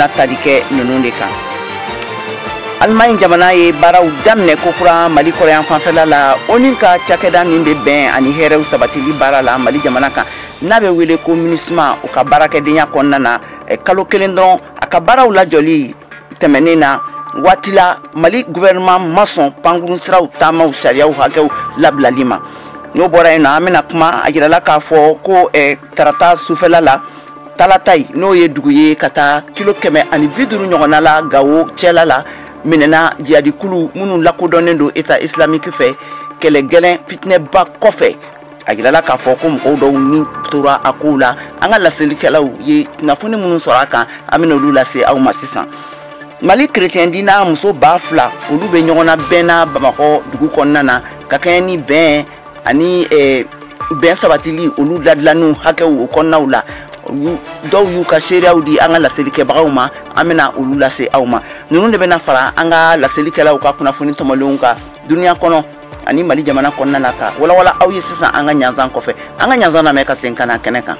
bɛna tali kɛ ninnu de kan. Allemagne jamana ye baaraw daminɛ kokura Mali kɔrɔyan fanfɛla la ONU ka cakɛda min bɛ bɛn ani hɛrɛw sabatili baara la Mali jamana kan n'a bɛ wele ko MINUSMA o ka baarakɛdenya kɔnɔna na kalo kelen dɔrɔn a ka baaraw lajɔli tɛmɛnen na waati la Mali gouvernement ma sɔn pankurun siraw taamaw sariyaw hakɛw labilali ma. N'o bɔra yen na an bɛna kuma a jirala k'a fɔ ko tarata sufɛla la talatai n'o ye dugu ye ka taa kilo 150 ɲɔgɔnna la Gawo cɛla la minɛna jihadikulu minnu lakodɔnnen don État islamique fɛ kɛlɛ gɛlɛn fitinɛba kɔfɛ a jirala k'a fɔ ko mɔgɔw dɔw ni tora a kow la an ka laselikɛlaw ye kunnafoni minnu sɔrɔ a kan an bɛna olu lase aw ma sisan. Mali chrétien dina muso 2000 olu bɛ ɲɔgɔnna bɛnna Bamakɔ dugu kɔnɔna na ka kɛɲɛ ni bɛn ani bɛn sabatili olu ladilaniw hakɛw o kɔnɔnaw la dɔw y'u ka seereyaw di an ka laselikɛbagaw ma an bɛna olu lase aw ma. Ninnu de bɛna fara an ka laselikɛlaw ka kunnafoni tɔmɔlenw kan duniya kɔnɔ ani Mali jamana kɔnɔna na ka walawala aw ye sisan an ka ɲanzan kɔfɛ an ka ɲanzan lamɛn ka segin ka na kɛnɛ kan.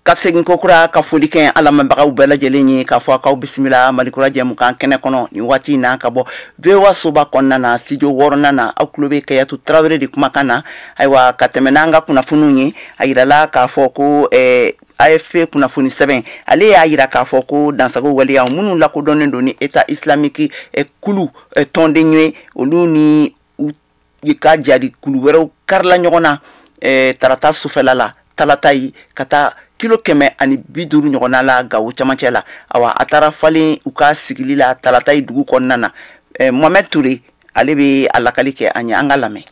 Ka segin kokura ka foli kɛ ala mabagaw bɛɛ lajɛlen ye k'a fɔ k'aw bisimila Malikura jɛmukan kɛnɛ kɔnɔ ni waati in na ka bɔ VOA soba kɔnɔna na studio 6nan na aw tulo bɛ Kayatu Tarawele de kumakan na ayiwa ka tɛmɛ n'an ka kunnafoniw ye a yirala k'a fɔ ko AFP kunnafoni sɛbɛn ale y'a yira k'a fɔ ko dansago waleyaw minnu lakodɔnnen don ni État islamique kulu tɔnden ye olu ni u ka jadi kulu wɛrɛw karila ɲɔgɔn na tarata sufɛla la talatai ka taa kilo 150 ɲɔgɔnna la Gawo camancɛ la awa a taara falen u ka sigili la talatai dugu kɔnɔna na Mohamed Touré ale bɛ a lakali kɛ an ye an ka lamɛn.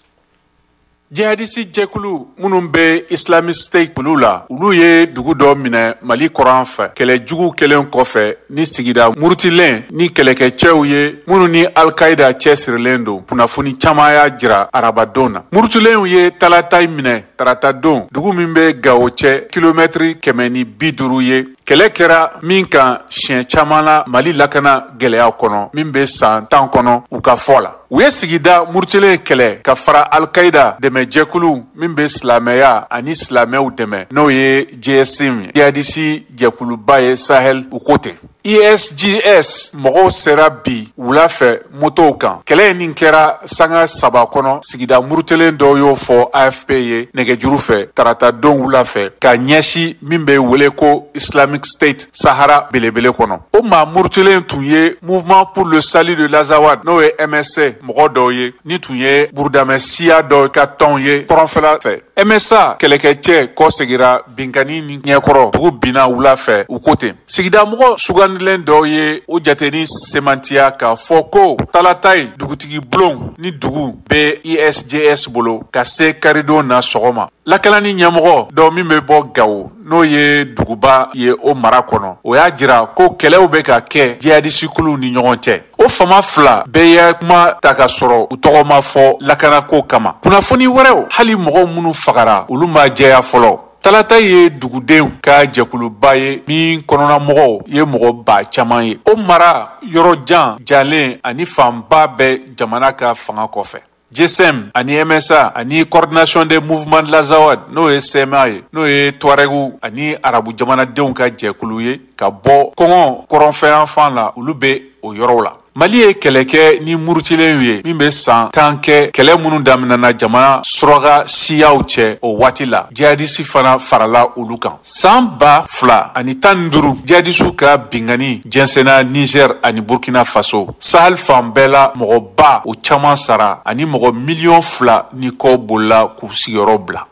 Jihadisi jɛkulu minnu bɛ Islamic State kulu la olu ye dugu dɔ minɛ Mali kɔrɔn fɛ kɛlɛ jugu kelen kɔfɛ ni sigida murutilen ni kɛlɛkɛcɛw ye minnu ni Al-Qaida cɛsirilen don kunnafoni caman y'a jira arabadenw na. Murutilenw ye talatai minɛ tarata don dugu min bɛ Gawo cɛ kilomɛtiri 150 ye. Kɛlɛ kɛra min kan siɲɛ caman la Mali lakana gɛlɛya kɔnɔ min bɛ san 10 kɔnɔ u ka fɔ la. U ye sigida murutilen kɛlɛ ka fara Al-Qaida dɛmɛ jɛkulu min bɛ silamɛya ani silamɛw dɛmɛ n'o ye JSM ye. Jihadisi jɛkuluba ye Sahel u ko ten. ISGS mɔgɔw sera bi wula fɛ motow kan. Kɛlɛ nin kɛra sanga 3 kɔnɔ sigida murutilen dɔw y'o fɔ AFP ye nɛgɛjuru fɛ tarata don wula fɛ ka ɲɛsi min bɛ wele ko Islamic State Sahara belebele kɔnɔ. O maa murutilen tun ye Mouvement pour le Salut de l'Azawad n'o ye MSA mɔgɔ dɔw ye ni tun ye burudamɛ siya dɔw ka tɔnw ye kɔrɔnfɛla fɛ. MSA kɛlɛkɛcɛ kɔ segira binkani ni ɲɛkɔrɔ dugu binna wula fɛ u ko ten. Sigida mɔgɔ sugandilen dɔw ye o jateni semantiya k'a fɔ ko talatai dugutigi bulon ni dugu bɛ ISGS bolo ka se karidon na sɔgɔma. Lakalani ɲɛmɔgɔ dɔw min bɛ bɔ Gawo n'o ye duguba ye o mara kɔnɔ o y'a jira ko kɛlɛw bɛ ka kɛ jihadisikuluw ni ɲɔgɔn cɛ. O fama fila bɛɛ ye kuma ta ka sɔrɔ u tɔgɔ ma fɔ lakanako kama. Kunnafoni wɛrɛw hali mɔgɔw minnu fagara olu ma jɛya fɔlɔ. Talata ye dugudenw ka jɛkuluba ye min kɔnɔna mɔgɔw ye mɔgɔ ba caman ye. O mara yɔrɔ jan jalen ani fanba bɛ jamana ka fanga kɔfɛ. GSM ani MSA ani Coordination des Mouvements de l'Azawad n'o ye CMA ye n'o ye Touaregu ani arabu jamanadenw ka jɛkulu ye ka bɔ kɔngɔ kɔrɔnfɛyan fan la olu bɛ o yɔrɔw la. Mali ye kɛlɛ kɛ ni murutilenw ye min bɛ san 10 kɛ kɛlɛ minnu daminɛna jamana suraka siyaw cɛ o waati la jihadisi fana farala olu kan. San 2015 jihadisiw ka bingani jɛnsɛnna Niger ani Burkina Faso. Sahel fan bɛɛ la mɔgɔba o caman sara ani mɔgɔ 2 ni kɔ bolila k'u sigiyɔrɔ bila.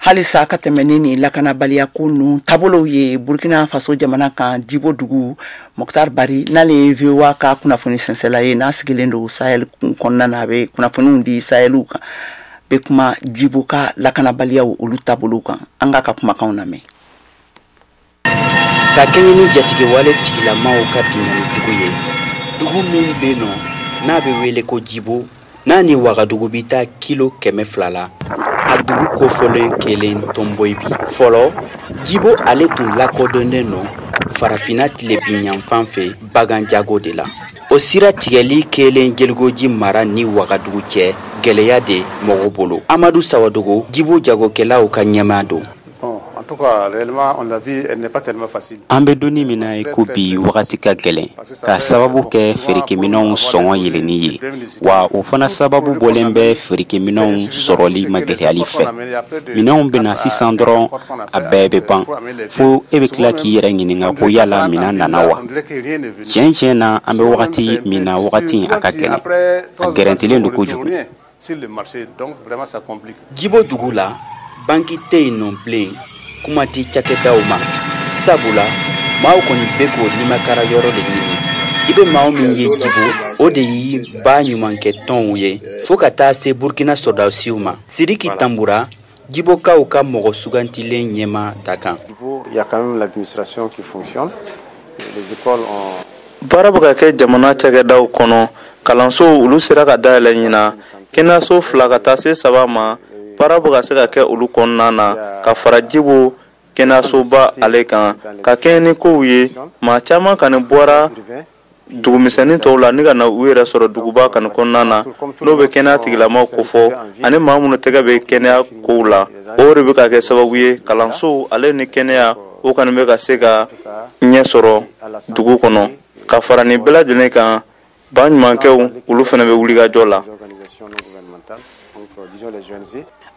Halisa ka tɛmɛni ni lakanabaliya ko ninnu taabolow ye Burkina Faso jamana kan Djibo dugu Mokhtar Bari n'ale ye VOA ka kunnafoni sɛnsɛla ye n'a sigilen don Sahel kɔnɔna na a bɛ kunnafoniw di Saheliw kan bɛ kuma Djibo ka lakanabaliyaw olu taabolow kan an ka kumakanw lamɛn. Ka kɛɲɛ ni jatigɛwale tigilamaw ka bingani jugu ye dugu min bɛ yen nɔ n'a bɛ wele ko Djibo n'a ni Wagadugu bɛ taa kilo 200 la. A dugu kofɔlen kelen tɔnbɔyi bi fɔlɔ Djibo ale tun lakodɔnnen nɔ farafina tilebin yanfan fɛ baganjago de la o sira tigɛli kelen Jelgoji mara ni Wagadugu cɛ gɛlɛya de mɔgɔ bolo. Amadou Sawadogo Djibo jagokɛlaw ka ɲɛmaa don. En tout cas, réellement, on l'a vu, elle n'est pas tellement facile. An bɛ donni min na ko bi wagati ka gɛlɛn ka sababu kɛ feerekɛminɛnw sɔngɔ yɛlɛnni ye wa o fana sababu bɔlen bɛ feerekɛminɛw sɔrɔli ma gɛlɛyali fɛ. Minɛnw bɛna sisan dɔrɔn a bɛɛ bɛ ban fo e bɛ tila k'i yɛrɛ ɲininka ko yala minɛn nana wa. Tiɲɛ na an bɛ wagati min na wagati a ka gɛlɛn a gɛrɛntɛlen don kojugu. Djibo dugu la banki tɛ yen nɔ bilen kuma ti cakɛdaw ma sabula maaw kɔni bɛ k'o nimakara yɔrɔ de ɲini. I bɛ maa min ye Djibo o de y'i ba ɲumankɛ tɔnw ye fo ka taa se Burkina sɔrdasiw ma. Sidiki Tambura Djibokaw ka mɔgɔ sugantilen ɲɛma ta kan. Il y a quand même l'administration qui fonctionne. Les écoles ont baara bɛ ka kɛ jamana cakɛdaw kɔnɔ kalanso olu sera ka dayɛlɛ ɲina kɛnɛyaso 2 ka taa se 3 ma. Baara bɛ ka se ka kɛ olu kɔnɔna na ka fara Djibo kɛnɛyasoba ale kan ka kɛɲɛ ni kow ye. Maa caman kani bɔra dugumisɛnnin tɔw la ni ka na u yɛrɛ sɔrɔ duguba kani kɔnɔna na n'o bɛ kɛnɛya tigilamaw kofɔ ani maa minnu tɛgɛ bɛ kɛnɛya kow la. O de bɛ ka kɛ sababu ye kalanso ale ni kɛnɛya o kani bɛ ka se ka ɲɛ sɔrɔ dugu kɔnɔ ka fara nin bɛɛ lajɛlen kan. Ba ɲumankɛw olu fana bɛ wuli ka jɔ la.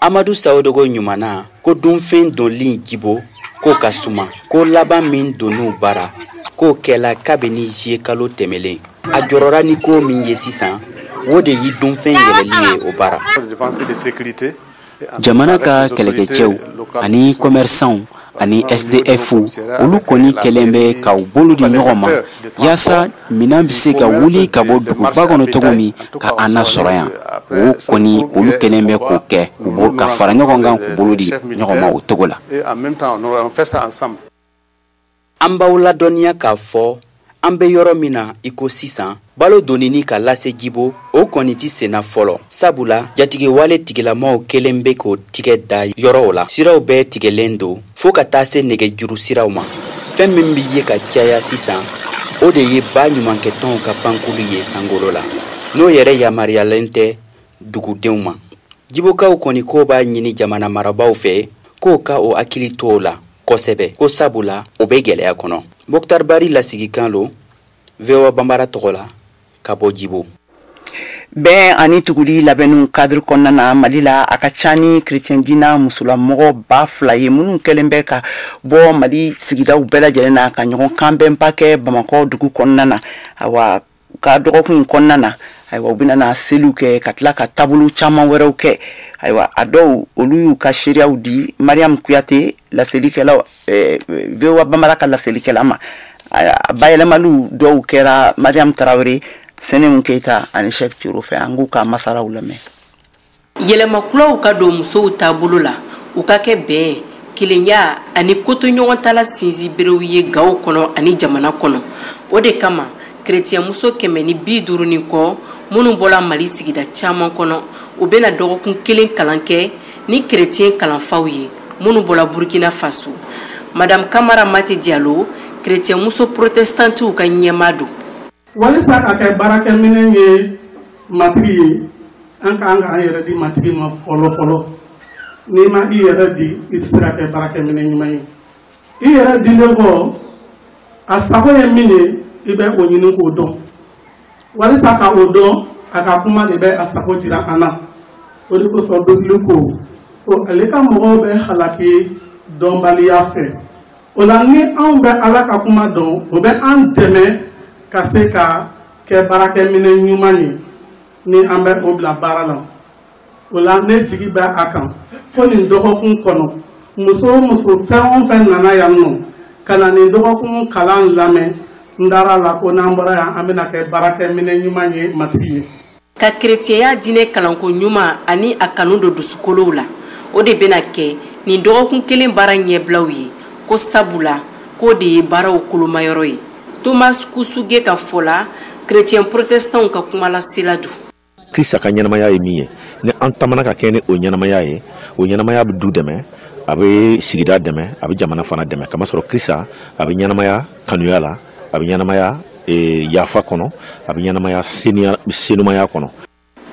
Amadou Sawadogo ɲumana ko dunfɛn donli Djibo ko ka suma ko laban min donu bara ko kɛla kabini jiye kalo tɛmɛlen a jɔrɔra ni ko min ye sisan o de yi dunfɛn yɛlɛli ye o bara. Jamana ka kɛlɛkɛcɛw ani commerçants ani SDF olu kɔni kɛlen bɛ ka u bolo di ɲɔgɔn ma yaasa minɛn bɛ se ka wuli ka bɔ duguba kɔnɔ cogo min ka an nasɔrɔ yan. O kɔni olu kɛlen bɛ k'o kɛ ka fara ɲɔgɔn kan k'u bolo di ɲɔgɔn ma o cogo la. An b'aw ladɔnniya k'a fɔ an bɛ yɔrɔ min na i ko sisan balo donini ka lase Djibo o kɔni ti senna fɔlɔ sabula jatigɛwale tigilamaw kelen bɛ k'o tigɛ da yɔrɔw la siraw bɛɛ tigɛlen don fo ka taa se nɛgɛjuru siraw ma. Fɛn min bɛ ye ka caya sisan o de ye ba ɲumankɛtɔnw ka pankulu ye sankolo la n'o yɛrɛ yamaruyalen tɛ dugudenw ma. Djibokaw kɔni ko b'a ɲini jamana marabaaw fɛ k'o ka o hakili to o la kosɛbɛ ko sabula o bɛ gɛlɛya kɔnɔ. Mokhtar Bari lasigikan lo VOA Bambara tɔgɔ la ka bɔ Djibo. Bɛn ani tuguli labɛnnu cadre kɔnɔna na Mali la a ka ca ni chrétien dina musolamɔgɔ 2000 ye minnu kɛlen bɛ ka bɔ Mali sigidaw bɛɛ lajɛlen na ka ɲɔgɔn kanbɛnba kɛ Bamakɔ dugu kɔnɔna na. Awa ka dɔgɔkun in kɔnɔna na ayiwa u bɛna na seliw kɛ ka tila ka taabolo caman wɛrɛw kɛ. Ayiwa a dɔw olu y'u ka seereyaw di Mariam Kuyate laselikɛlaw VOA Bambara ka laselikɛla ma. A bayɛlɛmaliw dɔw kɛra Mariam Tarawele, Senem Keita ani Cheikh Tiro fɛ an k'u ka masaraw lamɛn. Yɛlɛmakulaw ka don musow taabolo la u ka kɛ bɛn kelenya ani kotoɲɔgɔn tala sinsin berew ye gaw kɔnɔ ani jamana kɔnɔ. O de kama chrétien muso 150 ni kɔ minnu bɔla Mali sigida caman kɔnɔ u bɛna dɔgɔkun kelen kalan kɛ ni chrétien kalanfaw ye minnu bɔla Burkina Faso. Madame Kamara Mate Diallo chrétien muso protestantiw ka ɲɛmaa don. Walisa ka kɛ baarakɛminɛn ye matigi ye an ka an yɛrɛ di matigi ma fɔlɔ n'i ma i yɛrɛ di i tɛ se ka kɛ baarakɛminɛn ɲuman ye. I yɛrɛ dilen kɔ a sago ye min ye i bɛ o ɲini k'o dɔn walisa ka o dɔn a ka kuma de bɛ a sago jira an na. O de kosɔn Bibili ko ale ka mɔgɔw bɛ halaki dɔnbaliya fɛ. O la ni anw bɛ Ala ka kuma dɔn o bɛ an dɛmɛ ka se ka kɛ baarakɛminɛn ɲuman ye ni an bɛ o bila baara la. O la ne jigi bɛ a kan ko nin dɔgɔkun kɔnɔ muso o muso fɛn o fɛn nana yan nɔ ka na nin dɔgɔkun kalan lamɛn n dara la ko n'an bɔra yan an bɛna kɛ baarakɛminɛn ɲuman ye matigi ye. Ka chrétienya diinɛ kalanko ɲuman ani a kanu don dusukolow la o de bɛna kɛ nin dɔgɔkun kelen baara ɲɛbilaw ye ko sabula k'o de ye baaraw kolomayɔrɔ ye. Thomas Kusuge ka fɔ la chrétien protestant ka kuma la sela do. Krista ka ɲɛnamaya ye min ye ni an tamana ka kɛ ni o ɲɛnamaya ye o ɲɛnamaya bɛ du dɛmɛ a bɛ sigida dɛmɛ a bɛ jamana fana dɛmɛ kamasɔrɔ Krista a bɛ ɲɛnamaya kanuya la a bɛ ɲɛnamaya yafa kɔnɔ a bɛ ɲɛnamaya senumaya kɔnɔ.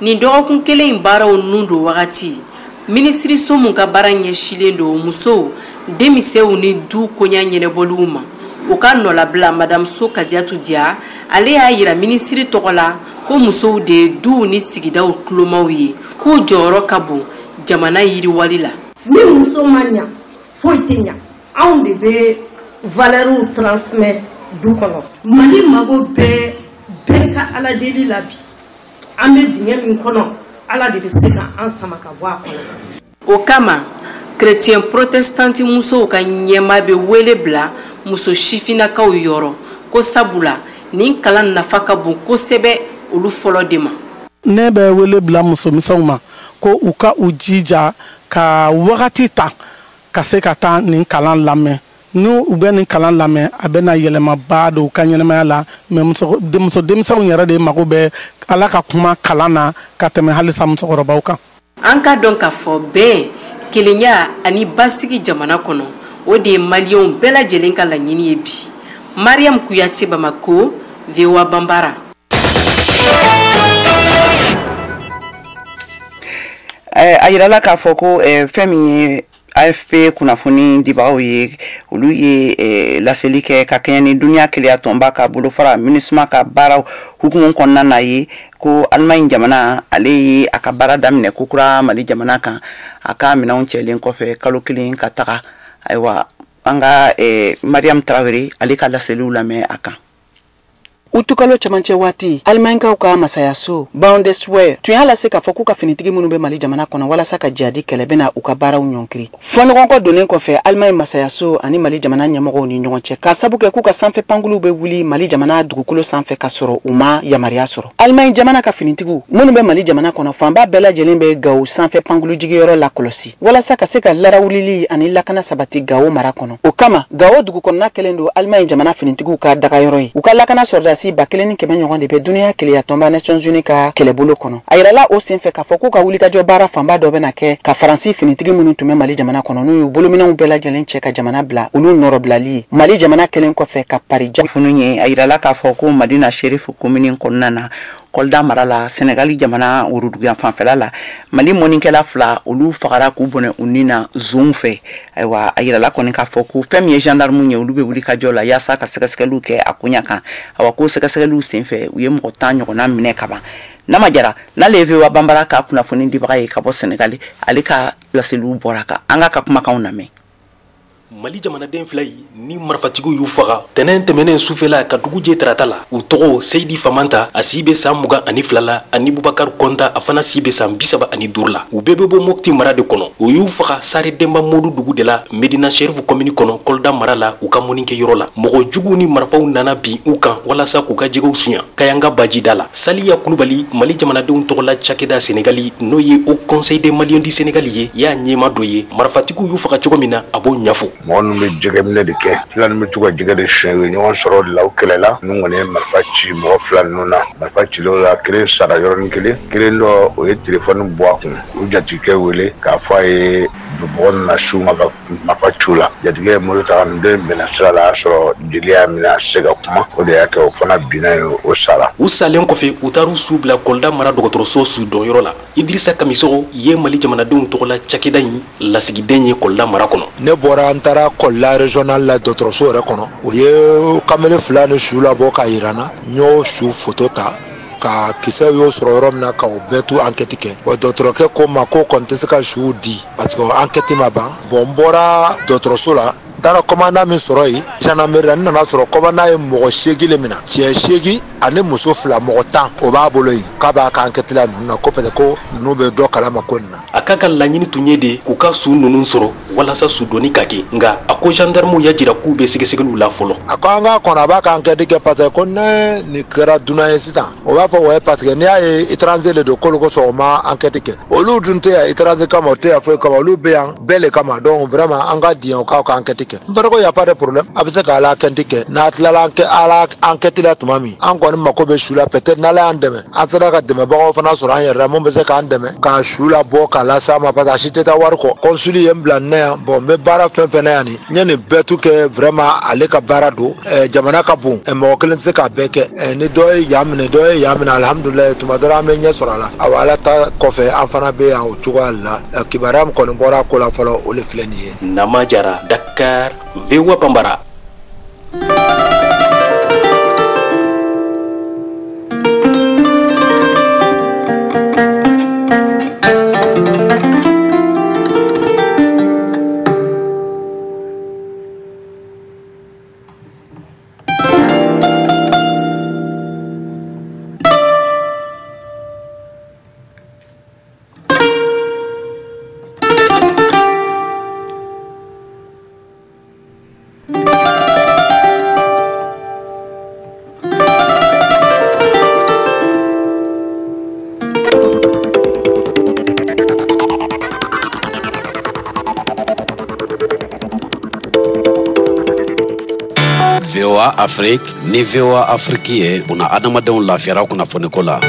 Nin dɔgɔkun kelen in baaraw nun don wagati minisiriso mun ka baara ɲɛsilen don musow denmisɛnw ni du koɲa ɲɛnɛbɔliw ma o ka nɔlabila madame So Kadiatu Dia ale y'a yira minisiri tɔgɔ la ko musow de ye duw ni sigidaw tulomaw ye k'u jɔyɔrɔ ka bon jamana yiriwali la. Ni muso ma ɲa foyi tɛ ɲa anw de bɛ valeur transmet du kɔnɔ Mali mago bɛɛ ka ala deli la bi an bɛ dingɛ min kɔnɔ ala de bɛ se ka an sama ka bɔ a kɔnɔ. O kama chrétien protestanti musow ka ɲɛma bɛ wele bila muso sifinnakaw yɔrɔ ko sabula nin kalan nafa ka bon kosɛbɛ olu fɔlɔ de ma. Ne bɛ wele bila musomisɛnw ma ko u ka u jija ka wagati ta ka se ka taa nin kalan lamɛn. N'u bɛ nin kalan lamɛn a bɛ na yɛlɛmaba don u ka ɲɛnamaya la mais muso denmisɛnw yɛrɛ de mago bɛ ala ka kuma kalan na ka tɛmɛ halisa musokɔrɔbaw kan. An ka dɔn k'a fɔ bɛn kelenya ani basigi jamana kɔnɔ o de ye maliyɛnw bɛɛ lajɛlen ka laɲini ye bi. Mariam Kuyate, Bamako, VOA Bambara. A yirala k'a fɔ ko fɛn min ye AFP kunnafoni dibagaw ye olu ye laseli kɛ ka kɛɲɛ ni duniya keleya tɔnba ka bolofara MINUSMA ka baaraw hukumu kɔnɔna na ye ko Allemagne jamana ale ye a ka baara daminɛ kokura Mali jamana kan a ka minɛnw cɛlen kɔfɛ kalo kelen ka taga ayiwa an ka Mariam Traoré ale ka laseliw lamɛn a kan. Utukalo camancɛ waati Alimankaw ka masaya so Bundeswehr tun y'a lase k'a fɔ k'u ka finitigi minnu bɛ Mali jamana kɔnɔ walasa ka jadi kɛlɛ bɛna u ka baaraw ɲɔnkiri. Fɔɲɔgɔnkɔ donnen kɔfɛ Alimaɲ masaya so ani Mali jamana ɲɛmɔgɔw ni ɲɔgɔn cɛ k'a sabu kɛ k'u ka sanfɛ pankuruw bɛ wuli Mali jamana dugukolo sanfɛ ka sɔrɔ u ma yamaruya sɔrɔ. Alimaɲ jamana ka finitigiw minnu bɛ Mali jamana kɔnɔ fanba bɛɛ lajɛlen bɛ Gao sanfɛ pankuru jigiyɔrɔ la kɔlɔsi walasa ka se ka larawulili ani lakana sabati Gao mara kɔnɔ. O kama Gao dugukɔnɔna kɛlen don Alimaɲ jamana finitigiw ka dagayɔrɔ ye. U ka lakana sɔrɔdasi ba kelen ni kɛmɛ ɲɔgɔn de bɛ duniya keleya tɔnba Nations Unies ka kɛlɛbolo kɔnɔ. A yirala o senfɛ k'a fɔ k'u ka wulikajɔ baara fanba dɔ bɛna kɛ ka Faransi finitigi minnu tun bɛ Mali jamana kɔnɔ n'u y'u bolominɛnw bɛɛ lajɛlen cɛ ka jamana bila olu nɔrɔbilali ye. Mali jamana kelen kɔfɛ ka Paris funu ye a yirala k'a fɔ ko Madina Sheriff commune kɔnɔna na Kolda mara la Senegali jamana wuruduguyan fanfɛla la Mali mɔnikɛla fila olu fagara k'u bɔnɛ u ni na zon fɛ ayiwa a yirala kɔni k'a fɔ ko fɛn min ye gendarme ye olu bɛ wuli ka jɔ la yaasa ka sɛgɛsɛgɛliw kɛ a koɲa kan awa ko sɛgɛsɛgɛliw senfɛ u ye mɔgɔ 10 ɲɔgɔnna minɛ ka ban n'a ma jara n'ale ye VOA Bambara ka kunnafoni dibaga ye ka bɔ Senegali ale ka laseliw bɔra kan an ka kumakanw lamɛn. Mali jamanaden fila yi ni marifatigiw y'u faga tɛnɛn tɛmɛnen sufɛla ka dugu jɛ tarata la u tɔgɔ Seydi Famanta a si bɛ san 22 la ani Bubakar Konta a fana si bɛ san 35 la u bɛɛ bɛ bɔ Mopti mara de kɔnɔ u y'u faga Sare Demba Modu dugu de la Medina Sheriff commune kɔnɔ Kolda mara la u ka mɔnikɛyɔrɔ la mɔgɔ jugu ni marifaw nana bi u kan walasa k'u ka jɛgɛw suɲa Kayanga Bajida la Saliya Kulubali Mali jamanadenw tɔgɔla cakɛda Senegali n'o ye au Conseil des Maliens du Sénégal ye y'a ɲɛma dɔ ye marifatigiw y'u faga cogo min na a b'o ɲɛfɔ. Mɔgɔ ninnu bɛ jɛgɛ minɛ de kɛ fila ninnu bɛ to ka jɛgɛ de suɲɛ u ye ɲɔgɔn sɔrɔ de la u kɛlɛ la ninnu kɔni ye marifa ci mɔgɔ fila ninnu na marifa cilenw la kelen sara yɔrɔnin kelen dɔ o ye telefɔni bɔ a kun u jatigikɛ wele k'a fɔ a ye mɔgɔ nana su ma ka marifa ciw la jatigikɛ ye mori ta nin den bɛnna sira la a y'a sɔrɔ jeli y'a minɛ a se ka kuma o de y'a kɛ o fana binna ye o sara. U salen kɔfɛ u taar'u su bila Kolda mara dɔgɔtɔrɔso su dɔnyɔrɔ la Idrissa Kamisogo ye Mali jamanadenw tɔgɔla cakɛda in lasigiden ye Kolda mara kɔnɔ. Ne bɔra an taara Kolda régional la dɔgɔtɔrɔso yɛrɛ kɔnɔ o ye kamalen fila ni su labɔ k'a yirana n y'o su photo ta ka kisɛ y'o sɔrɔ yɔrɔ min na ka o bɛɛ to enquête kɛ bon dɔgɔtɔrɔkɛ ko ma ko kɔni tɛ se ka suw di parce que enquête ma ban bon n bɔra dɔgɔtɔrɔso la n taara commandant min sɔrɔ yen gendarmerie la n nana sɔrɔ commandant ye mɔgɔ 8 le minɛ cɛ 8 ani muso 2 mɔgɔ 10 o b'a bolo yen k'a b'a ka enquête la ninnu na ko peut-être ko ninnu bɛ dɔ kalama ko nin na. A ka laɲini tun ye de k'u ka su ninnu sɔrɔ walasa su dɔnni ka kɛ nka a ko gendarmew y'a jira k'u bɛ sɛgɛsɛgɛliw la fɔlɔ. A ko an ka kɔnɔ a b'a ka enquête kɛ parce que ko ne nin kɛra dunan ye sisan o b'a fɔ ouais parce que n'i y'a ye étranger le don k'olu kosɔn o ma enquête kɛ olu dun tɛ yan étranger kama o tɛ yan foyi kama olu bɛ yan bɛɛ le kama donc vraiment an ka di yan o k'aw ka enquête enquête ke mfara ko y a pas de problème abise ka ala enquête ke na tlala ala enquête la tumami an ko ni mako be shula peut-être na la andeme an sera ka deme ba ko fana sura an yɛrɛ mun be se ka andeme ka shula bo ka la sama pa si teta war ko consuli yem blanne bon me bara fɛn fɛn na yani nyane betu ke vraiment ale ka bara do jamana ka bon mo kelen se ka beke ni do yamne alhamdulillah tuma dara me nya sura la awala ta kɔfɛ an fana be yan o cogo la kibaram ko bɔra ko la fɔlɔ o le filɛ nin ye Nama Jara, Dakar, VOA Bambara. VOA Afrique ni VOA Afrique ye buna adamadenw lafiyara kunnafoni ko la.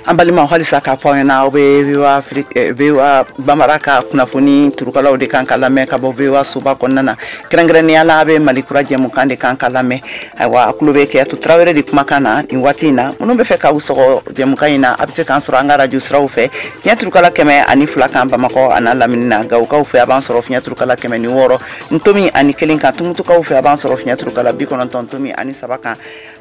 An balima halisa ka fɔ ɲɛna aw bɛ VOA Afrique VOA Bambara ka kunnafoni turukalaw de kan ka lamɛn ka bɔ VOA soba kɔnɔna na kɛrɛnkɛrɛnnenya la a bɛ Mali kura jɛmukan de kan ka lamɛn ayiwa a tulo bɛ Keyatu Tarawele de kumakan na nin waati in na minnu bɛ fɛ k'aw sɔgɔ jɛmukan in na a bɛ se k'an sɔrɔ an ka radio siraw fɛ fiɲɛ turukala 102 kan Bamakɔ a n'a lamini na Gawukaw fɛ a b'an sɔrɔ fiɲɛ turukala 106 Ntomi ani 1 kan Tumutukaw fɛ a b'an sɔrɔ fiɲɛ turukala 90 Ntomi ani 3 kan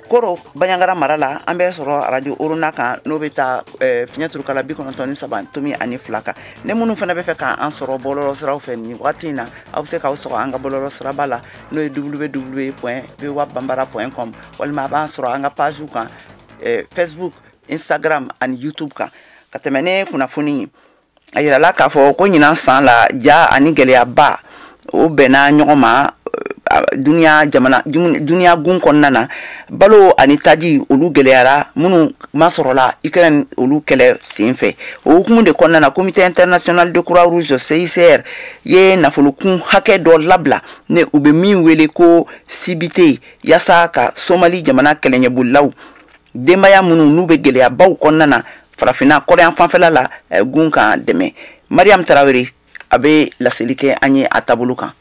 Koro Banyangara Marala an bɛ sɔrɔ radio Oruna kan n'o bɛ taa fiɲɛ turukala 93 Ntomi ani 2 kan ne minnu fana bɛ fɛ k'an sɔrɔ bɔlɔlɔ siraw fɛ nin waati in na aw bɛ se k'aw sɔrɔ an ka bɔlɔlɔ siraba la n'o ye www.voabambara.com walima a b'an sɔrɔ an ka page kan Facebook, Instagram ani YouTube kan ka tɛmɛ ne kunnafoni a yirala k'a fɔ ko ɲinan san la ja ani gɛlɛyaba o bɛnna ɲɔgɔn ma dunia gun kɔnɔna na balo ani taji olu gɛlɛyara minnu ma sɔrɔla Ukraine olu kɛlɛ senfɛ o hukumu de kɔnɔna na Comité international de Croix Rouge CICR ye nafolokun hakɛ dɔ labila ne u bɛ min wele ko CBT yasa ka Somali jamana kɛlɛɲɛbolilaw denbaya minnu n'u bɛ gɛlɛyabaw kɔnɔna na farafina kɔrɔyan fanfɛla la gun kan dɛmɛ Mariam Tarawele a bɛ laseli kɛ an ye a taabolo kan.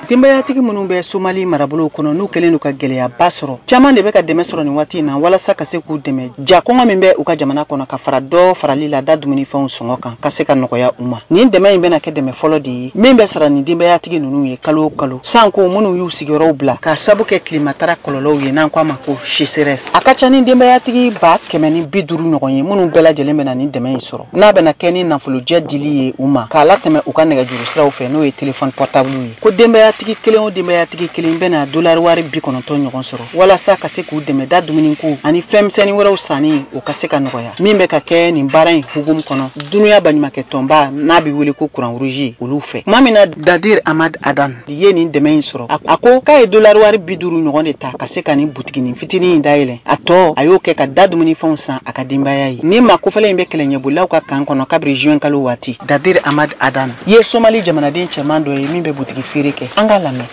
Denbayatigi minnu bɛ Somali marabolo kɔnɔ n'u kɛlen d'u ka gɛlɛyaba sɔrɔ caman de bɛ ka dɛmɛ sɔrɔ nin waati in na walasa ka se k'u dɛmɛ ja kɔngɔ min bɛ u ka jamana kɔnɔ ka fara dɔ farali la da dumunifɛnw sɔngɔ kan ka se ka nɔgɔya u ma nin dɛmɛ in bɛna kɛ dɛmɛ fɔlɔ de ye min bɛ sara nin denbayatigi ninnu ye kalo o kalo sanko minnu y'u sigiyɔrɔw bila ka sabu kɛ klimatara kɔlɔlɔw ye n'an ko a ma ko sécheresse a ka ca ni denbayatigi 150 ɲɔgɔn ye minnu bɛɛ lajɛlen bɛna nin dɛmɛ in sɔrɔ n'a bɛna kɛ ni nafolojɛ dili ye u ma k'a latɛmɛ u ka nɛgɛjuru siraw fɛ n'o ye téléphone portable ye ko denbayatigi kelen o denbayatigi kelen bɛna dollar wari 90 ɲɔgɔn sɔrɔ walasa ka se k'u dɛmɛ da dumuniko ani fɛnmisɛnnin wɛrɛw sanni o ka se ka nɔgɔya min bɛ ka kɛ nin baara in hukumu kɔnɔ dunuya baɲumankɛ tɔnba n'a bɛ wele ko courant rouge olu fɛ tuma min na Dadir Ahmad Adan ye nin dɛmɛ in sɔrɔ a ko k'a ye dollar wari 50 ɲɔgɔn de ta ka se ka nin butiginin fitinin in dayɛlɛ a tɔ a y'o kɛ ka da dumunifɛnw san a ka denbaya ye ni maa kofɔlen in bɛ kɛlɛɲɛbolilaw ka kan kɔnɔ kabiri juin kalo waati Dadir Ahmad Adan ye Somali jamanaden cɛman dɔ ye min bɛ butigi feere kɛ an ka lamɛn.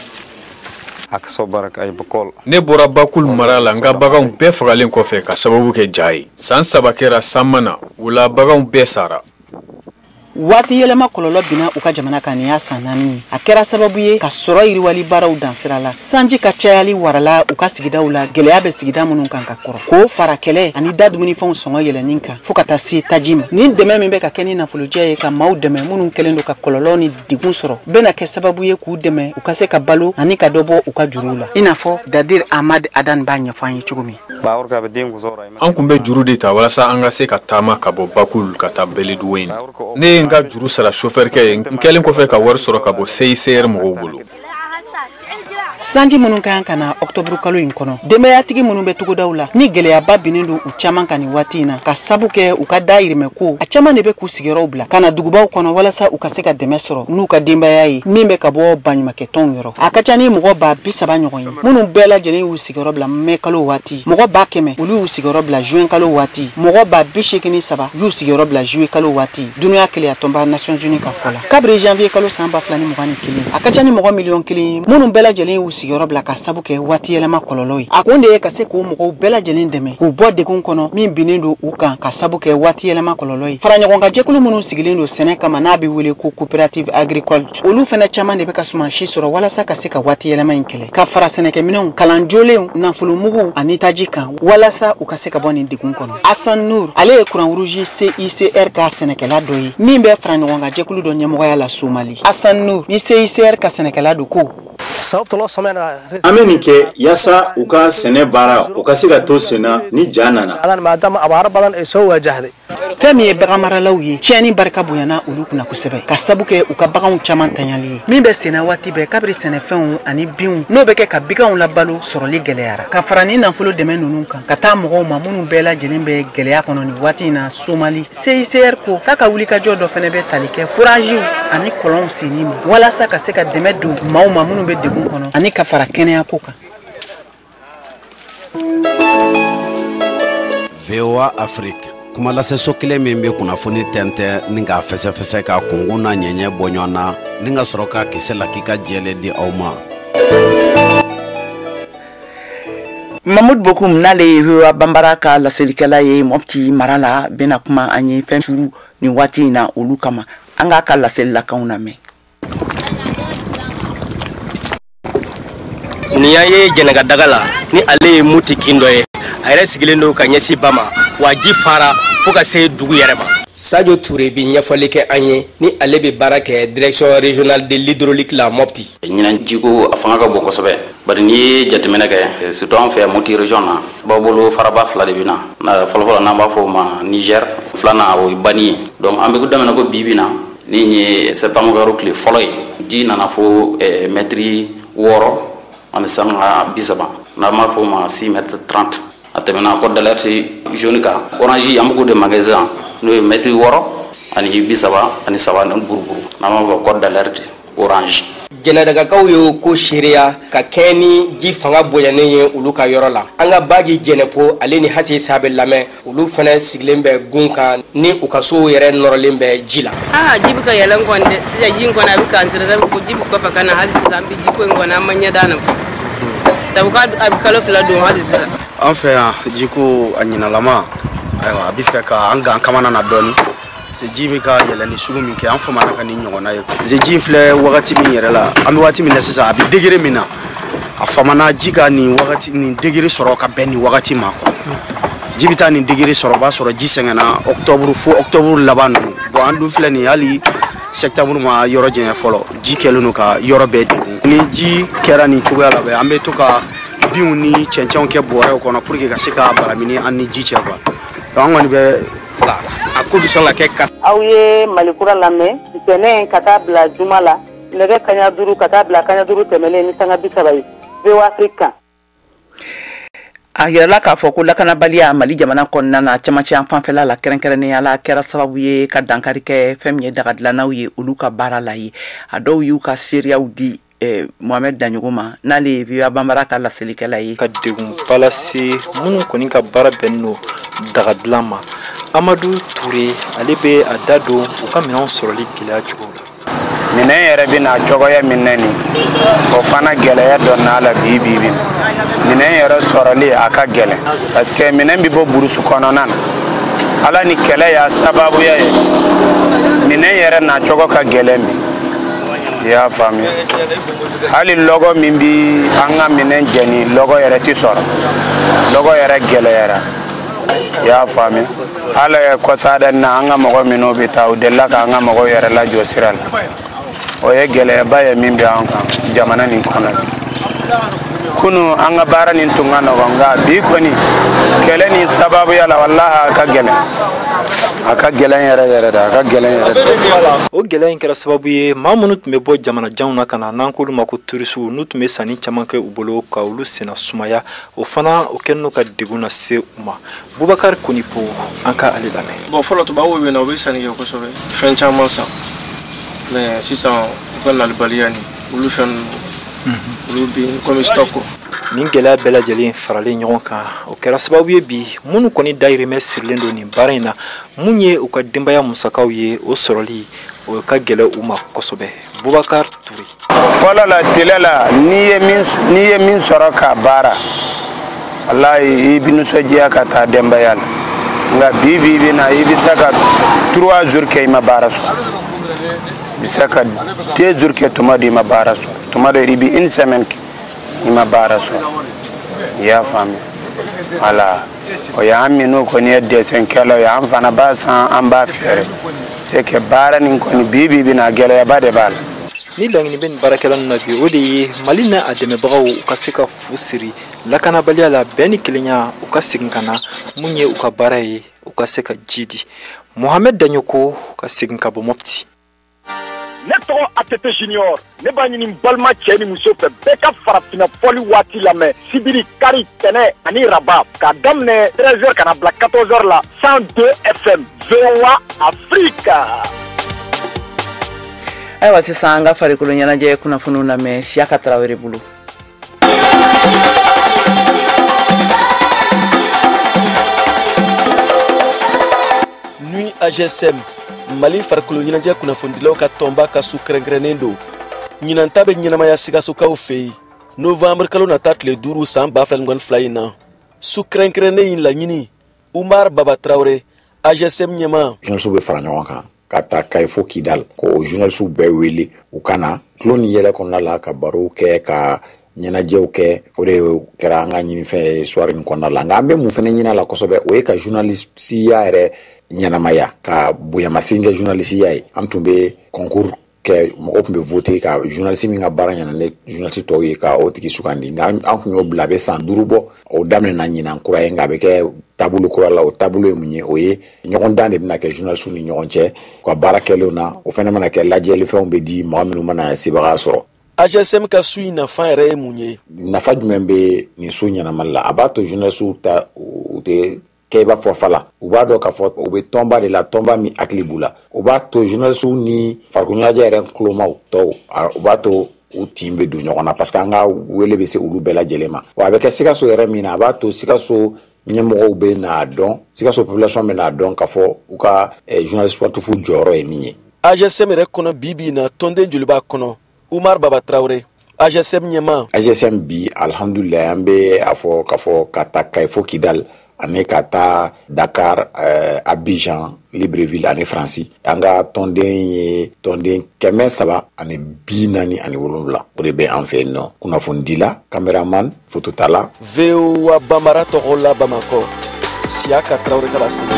Ne bɔra Bakul mara la n ka baganw bɛɛ fagalen kɔfɛ ka sababu kɛ ja ye san 3 kɛra san mana o la baganw bɛɛ sara waati yɛlɛma kɔlɔlɔ bina u ka jamana kan nin y'a san 4 ye a kɛra sababu ye ka sɔrɔ yiriwali baaraw dansira la sanji ka cayali warala u ka sigidaw la gɛlɛya bɛ sigida minnu kan ka kɔrɔ k'o fara kɛlɛ ani da dumunifɛnw sɔngɔ yɛlɛnin kan fo ka taa se taji ma nin dɛmɛ min bɛ ka kɛ ni nafolojɛ ye ka maaw dɛmɛ minnu kɛlen don ka kɔlɔlɔ ni degun sɔrɔ bɛna kɛ sababu ye k'u dɛmɛ u ka se ka balo ani ka dɔ bɔ u ka juruw la i n'a fɔ Dadir Ahmad Adan b'a ɲɛfɔ an ye cogo min an kun bɛ juru de ta walasa an ka se ka taama ka bɔ Bakul ka taa Beledweyne ne ye n ka juru sara chauffeur kɛ n kɛlen kɔfɛ ka wari sɔrɔ ka bɔ CICR mɔgɔw bolo sanji minnu ka kana octobre kalo in kono denbayatigi minnu bɛ togodaw la ni gɛlɛyaba binnen don u caman kan ni waati in na ka sabu kɛ u ka dayirimɛ ko a caman de bɛ k'u sigiyɔrɔw bila kana dugubaw kɔnɔ walasa u ka se ka dɛmɛ sɔrɔ n'u ka denbaya ye min bɛ ka bɔ baɲumankɛtɔnw yɔrɔ a ka ca ni mɔgɔ ba 30 ɲɔgɔn ye minnu bɛɛ lajɛlen y'u sigiyɔrɔ bila mai kalo waati mɔgɔ ba 100 olu y'u sigiyɔrɔ bila juin kalo waati mɔgɔ ba 83 y'u sigiyɔrɔ bila juillet kalo waati dunuya kelen a tɔnba Nations Unies ka fɔ la kabiri janvier kalo san 2021 a ka ca ni mɔgɔ miliyɔn 1 minnu bɛɛ lajɛlen y'u sigiyɔrɔ bila ka sabu kɛ waati yɛlɛma kɔlɔlɔ ye a kun de ye ka se k'o mɔgɔw bɛɛ lajɛlen dɛmɛ k'u bɔ degun kɔnɔ min binnen don u kan ka sabu kɛ waati yɛlɛma kɔlɔlɔ ye fara ɲɔgɔn kan jɛkulu minnu sigilen don sɛnɛ kama n'a bɛ wele ko coopérative agricole olu fɛnɛ caman de bɛ ka suman si sɔrɔ walasa ka se ka waati yɛlɛma in kɛlɛ ka fara sɛnɛkɛminɛnw kalan jolenw nafolomugu ani taji kan walasa u ka se ka bɔ nin degun kɔnɔ Hassan Nour ale ye courant rouge CICR ka sɛnɛkɛla dɔ ye min bɛ fara ɲɔgɔn kan jɛkulu dɔ ɲɛmɔgɔya la Somali Hassan Nour ni CICR ka sɛnɛkɛla do ko an bɛ nin kɛ yasa u ka sɛnɛ baara u ka se ka to senna ni ja nana fɛn min ye bagan maralaw ye tiɲɛni barika bonyana olu kunna kosɛbɛ ka sabu kɛ u ka baganw caman tanyali ye min bɛ senna waati bɛɛ kabiri sɛnɛfɛnw ani binw n'o bɛ kɛ ka biganw labalo sɔrɔli gɛlɛyara ka fara ni nafolo dɛmɛ ninnu kan ka taa mɔgɔw ma minnu bɛɛ lajɛlen bɛ gɛlɛya kɔnɔ nin waati in na Somali CICR ko k'a ka wulikajɔ dɔ fɛnɛ bɛ tali kɛ forajiw ani kɔlɔnw senni ma walasa ka se ka dɛmɛ don maaw ma minnu bɛ degun kɔnɔ ani ka fara kɛnɛya ko kan. VOA Afrique kuma laseso kelen min bɛ kunnafoni tɛntɛn ni k'a fɛsɛfɛsɛ ka kungun n'a ɲɛɲɛ bɔ ɲɔgɔn na ni ka sɔrɔ ka kisɛ la k'i ka jɛlen di aw ma. Mahmoud Bokoum n'ale ye VOA Bambara ka laselikɛla ye Mopti mara la bɛna kuma an ye fɛn suru nin waati in na olu kama an k'a ka laselilakanw lamɛn. Ni y'a ye Jɛnɛkadaga la ni ale ye muti kin dɔ ye a yɛrɛ sigilen don ka ɲɛsin ba ma wa ji fara fo ka se dugu yɛrɛ ma. Sadio Touré bi ɲɛfɔli kɛ an ye ni ale bɛ baara kɛ direction régionale de l'hydraulique la Mopti. Ɲinan jiko a fanga ka bon kosɛbɛ bari n'i ye jateminɛ kɛ surtout an fɛ Mopti région na b'a bolo faraba 2 de bɛ na fɔlɔfɔlɔ n'an b'a fɔ o ma Niger 2nan o ye Bani ye donc an bɛ daminɛ ko bibi na ni ye septembre karo tile fɔlɔ ye ji nana fo mètre 6 ani sanga 30 n'an b'a fɔ o ma 6 mètre 30 a tɛmɛna code d'alerte jaune kan orange an b'o de magasin n'o ye mètre 6 ani 30 ani 3 ni buruburu n'an b'a fɔ code d'alerte orange. Jɛnɛdagakaw ye ko seereya ka kɛ ni ji fanga bonyanen ye olu ka yɔrɔ la an ka Baji Jɛnɛpo ale ni Hasi Sabe lamɛn olu fana sigilen bɛ gun kan ni u ka sow yɛrɛ nɔrɔlen bɛ ji la. Ji bɛ ka yɛlɛn kɔni dɛ sisan ji in kɔni a bɛ k'an sɛgɛsɛgɛ ko ji bɛ kɔfɛ ka na hali sisan an bɛ ji ko in kɔni an ma ɲɛ d'an na sabu k'a bɛ kalo 2 don hali sisan. An fɛ yan jiko a ɲinalama ayiwa a bɛ fɛ ka an gan kamana na dɔɔni c'est ji bɛ ka yɛlɛn ni sugu min kɛ an famana ka ni ɲɔgɔnna ye c'est ji filɛ wagati min yɛrɛ la an bɛ waati min na sisan a bɛ degré min na a famana ji ka nin wagati nin degré sɔrɔ ka bɛn nin wagati ma quoi ji bɛ taa nin degré sɔrɔ o b'a sɔrɔ ji sɛgɛnna octobre fo octobre laban ninnu bon an dun filɛ nin hali septembre ma yɔrɔ jɛɲɛ fɔlɔ ji kɛlen don ka yɔrɔ bɛɛ degun ni ji kɛra nin cogoya la bɛ an bɛ to ka binw ni cɛncɛnw kɛ bɔrɛw kɔnɔ pour que ka se ka baramini an ni ji cɛ quoi donc an kɔni bɛ a ko bɛ sɔn ka kɛ kas. Aw ye Malikura lamɛn ntɛnɛn ka taa bila juma la nɛgɛ kaɲa 5 ka taa bila kaɲa 5 tɛmɛnen ni sanga 30 ye VOA Afrique kan. A yɛrɛla k'a fɔ ko lakanabaliya Mali jamana kɔnɔna na camancɛ an fanfɛla la kɛrɛnkɛrɛnnenya la kɛra sababu ye ka dankari kɛ fɛn min ye dagadilannanw ye olu ka baara la ye a dɔw y'u ka seereyaw di Mohamed Danyogo ma n'ale ye VOA Bambara ka laselikɛla ye ka degunba lase minnu kɔni ka baara bɛnnen don dagadilan ma Amadou Touré ale bɛ a da don u ka minɛnw sɔrɔli gɛlɛya cogo la. Minɛn yɛrɛ bɛ na cogoya min na nin o fana gɛlɛya dɔ n'a la bi minɛn yɛrɛ sɔrɔli a ka gɛlɛn parce que minɛn bɛ bɔ burusu kɔnɔna na ala ni kɛlɛ y'a sababuya ye minɛn yɛrɛ na cogo ka gɛlɛn bi i y'a faamuya hali lɔgɔ min bi an ka minɛn jɛni lɔgɔ yɛrɛ tɛ sɔrɔ lɔgɔ yɛrɛ gɛlɛyara i y'a faamuya ala ye kɔsada na an ka mɔgɔ minnu bɛ taa u delila k'an ka mɔgɔw yɛrɛ lajɔ sira la o ye gɛlɛyaba ye min bɛ an kan jamana nin kɔnɔ kunu an ka baara nin tun ka nɔgɔn nka bi kɔni kɛlɛ ni sababuya la walahi a ka gɛlɛn yɛrɛ yɛrɛ de a ka gɛlɛn yɛrɛ de. O gɛlɛya in kɛra sababu ye maa minnu tun bɛ bɔ jamana janw na ka na n'an k'olu ma ko turisiw n'u tun bɛ sanni caman kɛ u bolo ka olu senna sumaya o fana o kɛlen don ka degun lase u ma. Bubakari Konipo an ka ale lamɛn. Bon fɔlɔ tubabuw bɛ na u bɛ sanni kɛ kosɛbɛ fɛn caman san mais sisan u ka nalibaliya ni olu fɛn olu bɛ komi stock. Nin gɛlɛya bɛɛ lajɛlen faralen ɲɔgɔn kan o kɛra sababu ye bi minnu kɔni dayirimɛ sirilen don nin baara in na mun ye u ka denbaya musakaw ye o sɔrɔli o ka gɛlɛ u ma kosɛbɛ. Bubakar Ture. Fɔlɔ la télé la n'i ye min sɔrɔ k'a baara wallahi i bɛ nisɔndiya ka taa denbaya la nka bi bɛ na i bɛ se ka 3 jours kɛ i ma baara sɔrɔ i bɛ se ka 2 jours kɛ tuma dɔ i ma baara sɔrɔ tuma dɔ i bɛ 1 semaine kɛ i ma baara sɔrɔ i y'a faamuya voilà o y'an minnu kɔni ye dɛsɛnkɛlaw ye an fana b'a san an b'a feere c'est que baara nin kɔni bi bɛ na gɛlɛyaba de b'a la. Ni laɲini bɛ nin baarakɛla ninnu na bi o de ye Mali n'a a dɛmɛbagaw u ka se ka fu siri lakanabaliya la bɛn ni kelenya u ka segin ka na mun ye u ka baara ye u ka se ka ji di. Mohamed Danyoko ka segin ka bɔ Mopti. Ne tɔgɔ ATT Junior ne b'a ɲini balima cɛ ni muso fɛ bɛɛ ka farafinna fɔli waati lamɛn sibiri kari tɛnɛ ani raba k'a daminɛ 13h kana bila 14h la 102 FM VOA Afrika. Ayiwa sisan an ka farikolo ɲɛnajɛ kunnafoniw lamɛn Siyaka Tarawele bolo. Nuit AGSM Mali farikolo ɲɛnajɛ kunnafonidilaw ka tɔnba ka su kɛrɛnkɛrɛnnen don. Ɲinan ta bɛ ɲɛnamaya Sikasokaw fɛ yen novembre kalo nata tile 5 san 2022 in na. Su kɛrɛnkɛrɛnnen in laɲini Umar Baba Traoré AGSM ɲɛma. Journaliste bɛ fara ɲɔgɔn kan ka taa Kayi fo Kidal ko journaliste bɛɛ wele u kana tulo ni yɛlɛ kɔnɔna la ka barow kɛ ka ɲɛnajɛw kɛ o de kɛra an ka ɲinifɛn soirée in kɔnɔna la nka an bɛ mun fana ɲini a la kosɛbɛ o ye ka journalisiya yɛrɛ ɲɛnamaya ka bonyamasen kɛ journalisiya ye an tun bɛ concours kɛ mɔgɔw tun bɛ voter ka journaliste min ka baara ɲɛna ne journaliste tɔw ye ka o tigi sugandi nka an tun y'o bila a bɛ san 5 bɔ o daminɛna ɲinan kura ye nka a bɛ kɛ taabolo kura la o taabolo ye mun ye o ye ɲɔgɔn dan de bɛna kɛ journaliste ni ɲɔgɔn cɛ ka baara kɛlenw na o fana mana kɛ lajɛlifɛnw bɛ di mɔgɔ minnu mana sebaga sɔrɔ. AGSM ka su in nafa yɛrɛ ye mun ye? Nafa jumɛn bɛ nin su ɲɛnamali la a b'a to journaliste ta u tɛ kɛ i b'a fɔ fa la u b'a dɔn k'a fɔ u bɛ tɔnba de la tɔnba min hakili b'u la o b'a to journaliste ni farikolo ɲɛnajɛ yɛrɛ kulomaw tɔw u b'a to u tin bɛ don ɲɔgɔn na parce que an ka wele bɛ se olu bɛɛ lajɛlen ma wa a bɛ kɛ Sikaso yɛrɛ min na a b'a to Sikaso ɲɛmɔgɔw bɛ n'a dɔn Sikaso population bɛ n'a dɔn k'a fɔ u ka journaliste sportif jɔyɔrɔ ye min ye. AGSM yɛrɛ kɔnɔ bi bi in na tɔnden joli b'a kɔnɔ Umar Baba Traoré AGSM ɲɛma. AGSM bi alhamdulilayi an bɛ a fɔ k'a fɔ ka taa Kayi fo Kidal ani ka taa Dakar Abidjan Libreville ani Faransi an ka tɔnden ye tɔnden 347 o de bɛ an fɛ yen nɔ kunnafonidila cameraman phototala VOA Bambara tɔgɔ la Bamakɔ Siyaka Tarawele ka laseli.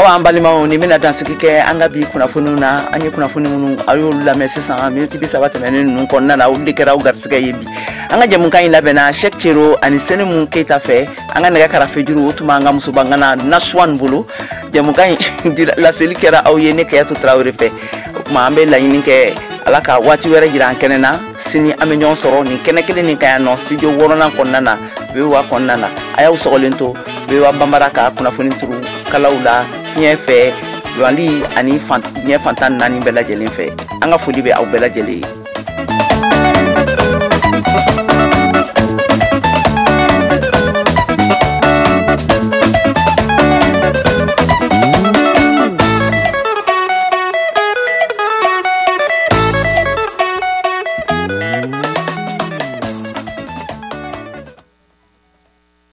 An balimaw ni bɛna dansigi kɛ an ka bi kunnafoniw na an ye kunnafoni minnu a y'olu lamɛn sisan miniti 30 tɛmɛnen ninnu kɔnɔna na olu de kɛra u garisɛgɛ ye bi an ka jɛmukan in labɛnna Cheikh Thierno ani Senimu Keita fɛ an ka nɛgɛ karafe juru o tuma an ka musobangana Nasuwan bolo jɛmukan in laseli kɛra aw ye ne Kayatou Traoré fɛ o tuma an bɛ laɲini kɛ Ala ka waati wɛrɛ jira an kɛnɛ na sini an bɛ ɲɔgɔn sɔrɔ nin kɛnɛ kelen nin kan yan nɔ studio 6nan kɔnɔna na VOA kɔnɔna na a y'aw sɔgɔlen to VOA Bambara ka kunnafoni turu kalaw la fiɲɛ fɛ Luwali ani ɲɛ fantan 4 bɛɛ lajɛlen fɛ an ka foli bɛ aw bɛɛ lajɛlen ye.